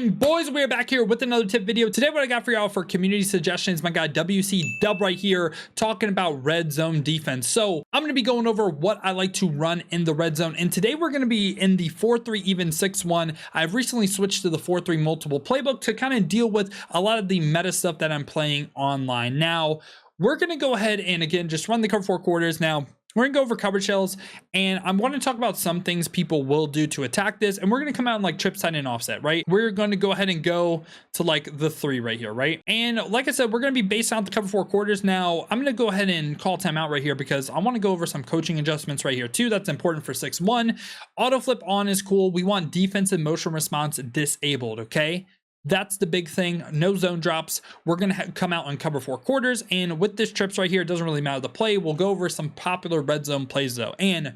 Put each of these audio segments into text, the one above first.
And boys, we are back here with another tip video. Today what I got for y'all for community suggestions, my guy WC Dub right here talking about Redzone Defense. So I'm going to be going over what I like to run in the red zone, and today we're going to be in the 4-3 even 6-1. I've recently switched to the 4-3 multiple playbook to kind of deal with a lot of the meta stuff that I'm playing online. Now we're going to go ahead and again just run the cover 4 quarters. Now we're gonna go over coverage shells, and I'm going to talk about some things people will do to attack this, and we're gonna come out in like trips, tight end, offset, right? We're going to go ahead and go to like the 3 right here, right? And like I said, we're gonna be based on the cover 4 quarters. Now I'm gonna go ahead and call timeout right here because I want to go over some coaching adjustments right here too. That's important for 6-1. Auto flip on is cool. We want defensive motion response disabled, okay? That's the big thing. No zone drops. We're going to come out and cover 4 quarters. And with this trips right here, it doesn't really matter the play. We'll go over some popular red zone plays though. And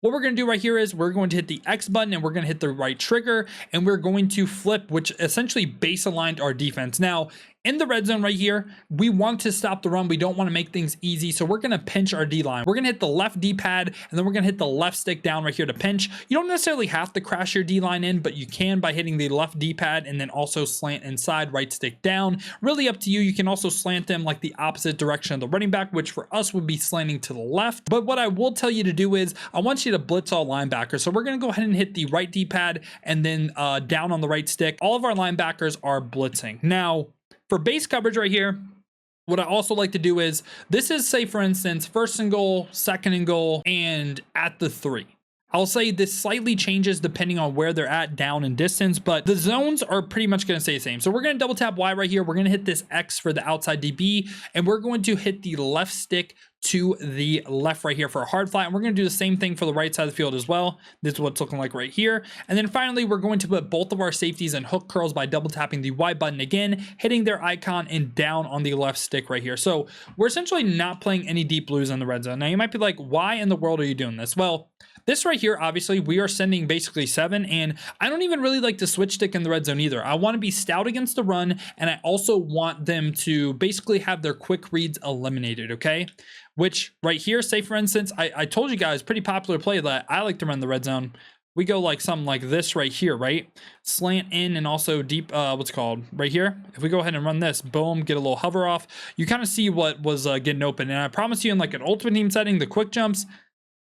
what we're going to do right here is we're going to hit the X button and we're going to hit the right trigger and we're going to flip, which essentially base aligned our defense. Now, in the red zone right here, we want to stop the run. We don't want to make things easy. So we're going to pinch our D line. We're going to hit the left D pad and then we're going to hit the left stick down right here to pinch. You don't necessarily have to crash your D line in, but you can by hitting the left D pad and then also slant inside, right stick down. Really up to you. You can also slant them like the opposite direction of the running back, which for us would be slanting to the left. But what I will tell you to do is I want you to blitz all linebackers. So we're going to go ahead and hit the right D pad and then down on the right stick. All of our linebackers are blitzing. Now, for base coverage right here, what I also like to do is, this is, say for instance, 1st and goal, 2nd and goal, and at the 3. I'll say this slightly changes depending on where they're at down in distance, but the zones are pretty much going to stay the same. So we're going to double tap Y right here. We're going to hit this X for the outside DB, and we're going to hit the left stick to the left right here for a hard flat. And we're going to do the same thing for the right side of the field as well. This is what it's looking like right here. And then finally, we're going to put both of our safeties in hook curls by double tapping the Y button again, hitting their icon and down on the left stick right here. So we're essentially not playing any deep blues in the red zone. Now you might be like, why in the world are you doing this? Well, this right here, obviously, we are sending basically 7, and I don't even really like to switch stick in the red zone either. I want to be stout against the run, and I also want them to basically have their quick reads eliminated, okay? Which right here, say for instance, I told you guys, pretty popular play that I like to run the red zone. We go like something like this right here, right? Slant in and also deep, what's it called? Right here. If we go ahead and run this, boom, get a little hover off, you kind of see what was getting open. And I promise you in like an ultimate team setting, the quick jumps,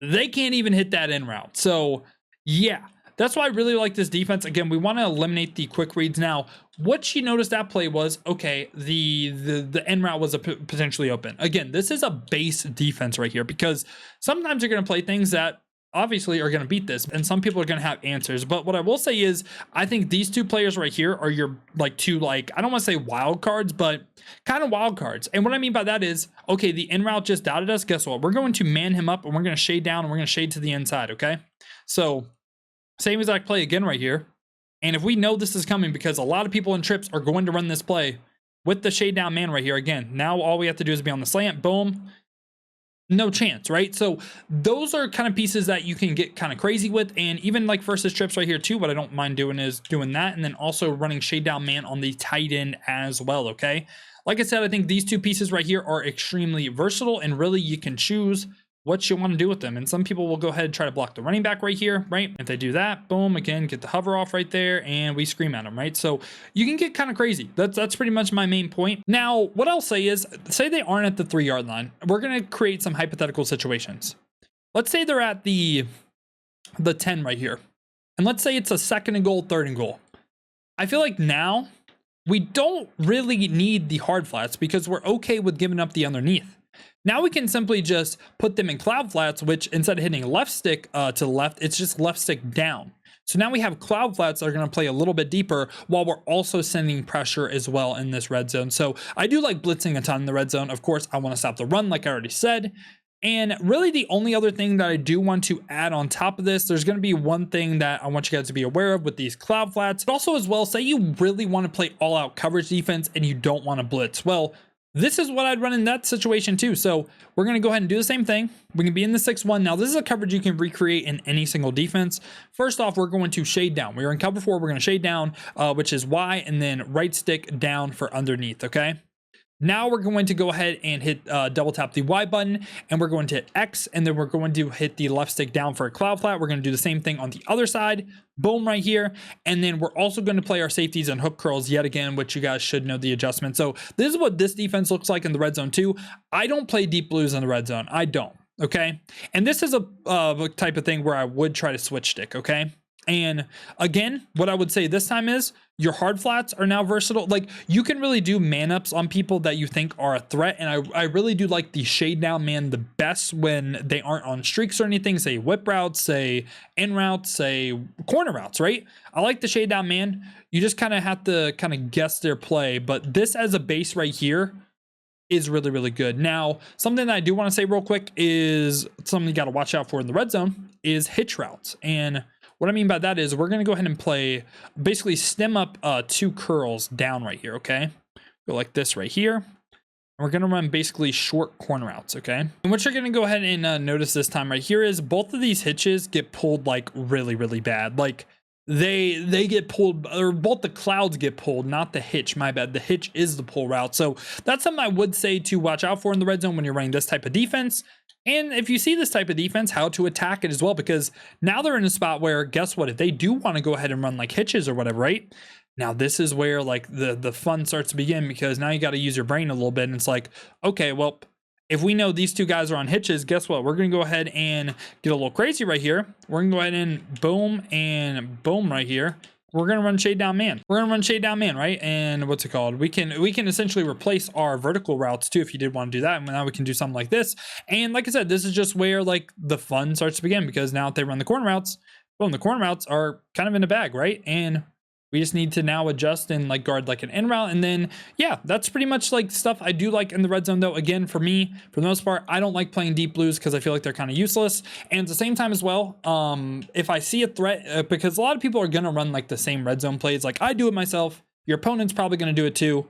they can't even hit that in route. So yeah, that's why I really like this defense. Again, we want to eliminate the quick reads. Now, what you noticed that play was, okay, the end route was potentially open. Again, this is a base defense right here because sometimes you're going to play things that obviously are going to beat this, and some people are going to have answers. But what I will say is I think these 2 players right here are your like 2, like, I don't want to say wild cards, but kind of wild cards. And what I mean by that is, okay, the in route just dotted us. Guess what? We're going to man him up and we're going to shade down and we're going to shade to the inside. Okay, so same exact play again right here. And if we know this is coming, because a lot of people in trips are going to run this play with the shade down man right here, again, now all we have to do is be on the slant, boom, no chance, right? So those are kind of pieces that you can get kind of crazy with. And even like versus trips right here too, what I don't mind doing is doing that, and then also running shade down man on the tight end as well. Okay, like I said, I think these 2 pieces right here are extremely versatile, and really you can choose what you want to do with them. And some people will go ahead and try to block the running back right here, right? If they do that, boom, again, get the hover off right there, and we scream at them, right? So you can get kind of crazy. That's pretty much my main point. Now, what I'll say is, say they aren't at the 3-yard line. We're going to create some hypothetical situations. Let's say they're at the 10 right here. And let's say it's a 2nd and goal, 3rd and goal. I feel like now we don't really need the hard flats because we're okay with giving up the underneath. Now we can simply just put them in cloud flats, which instead of hitting left stick to the left, it's just left stick down. So now we have cloud flats that are going to play a little bit deeper while we're also sending pressure as well in this red zone. So I do like blitzing a ton in the red zone. Of course, I want to stop the run like I already said. And really the only other thing that I do want to add on top of this, there's going to be one thing that I want you guys to be aware of with these cloud flats. But also as well, say you really want to play all out coverage defense and you don't want to blitz. Well, this is what I'd run in that situation too. So we're going to go ahead and do the same thing. We're going to be in the 6-1. Now this is a coverage you can recreate in any single defense. First off, we're going to shade down. We are in cover 4. We're going to shade down, which is Y, and then right stick down for underneath. Okay. Now we're going to go ahead and hit double tap the Y button, and we're going to hit X, and then we're going to hit the left stick down for a cloud flat. We're going to do the same thing on the other side. Boom, right here. And then we're also going to play our safeties and hook curls yet again, which you guys should know the adjustment. So this is what this defense looks like in the red zone too. I don't play deep blues in the red zone. I don't. Okay. And this is a type of thing where I would try to switch stick. Okay. And again, what I would say this time is your hard flats are now versatile. Like, you can really do man ups on people that you think are a threat. And I really do like the shade down man the best when they aren't on streaks or anything, say whip routes, say in routes, say corner routes, right? I like the shade down man. You just kind of have to kind of guess their play. But this as a base right here is really, really good. Now, something that I do want to say real quick is something you got to watch out for in the red zone is hitch routes. And what I mean by that is we're going to go ahead and play, basically stem up 2 curls down right here, okay? Go like this right here. And we're going to run basically short corner routes, okay? And what you're going to go ahead and notice this time right here is both of these hitches get pulled like really, really bad. Like they get pulled, or both the clouds get pulled, not the hitch, my bad. The hitch is the pull route. So that's something I would say to watch out for in the red zone when you're running this type of defense. And if you see this type of defense, how to attack it as well, because now they're in a spot where, guess what, if they do want to go ahead and run like hitches or whatever, right? Now this is where like the fun starts to begin, because now you got to use your brain a little bit. And it's like, okay, well, if we know these two guys are on hitches, guess what? We're going to go ahead and get a little crazy right here. We're going to go ahead and boom right here. We're going to run shade down man. We're going to run shade down man, right? And what's it called? We can essentially replace our vertical routes too if you did want to do that. And now we can do something like this. And like I said, this is just where like the fun starts to begin, because now if they run the corner routes, boom, the corner routes are kind of in the bag, right? And we just need to now adjust and like guard like an in route. And then, yeah, that's pretty much like stuff I do like in the red zone though. Again, for me, for the most part, I don't like playing deep blues because I feel like they're kind of useless. And at the same time as well, if I see a threat, because a lot of people are going to run like the same red zone plays, like I do it myself, your opponent's probably going to do it too.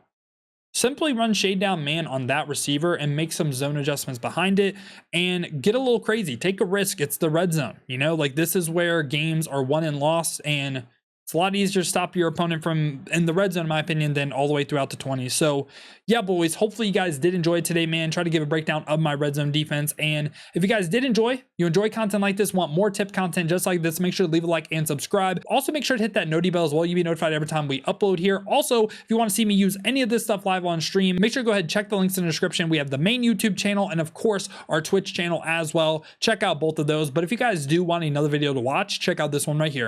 Simply run shade down man on that receiver and make some zone adjustments behind it and get a little crazy. Take a risk. It's the red zone, you know, like this is where games are won and lost, and it's a lot easier to stop your opponent from in the red zone, in my opinion, than all the way throughout the 20s. So yeah, boys, hopefully you guys did enjoy today, man. Try to give a breakdown of my red zone defense. And if you guys did enjoy content like this, want more tip content just like this, make sure to leave a like and subscribe. Also, make sure to hit that noti bell as well. You'll be notified every time we upload here. Also, if you want to see me use any of this stuff live on stream, make sure to go ahead and check the links in the description. We have the main YouTube channel and of course our Twitch channel as well. Check out both of those. But if you guys do want another video to watch, check out this one right here.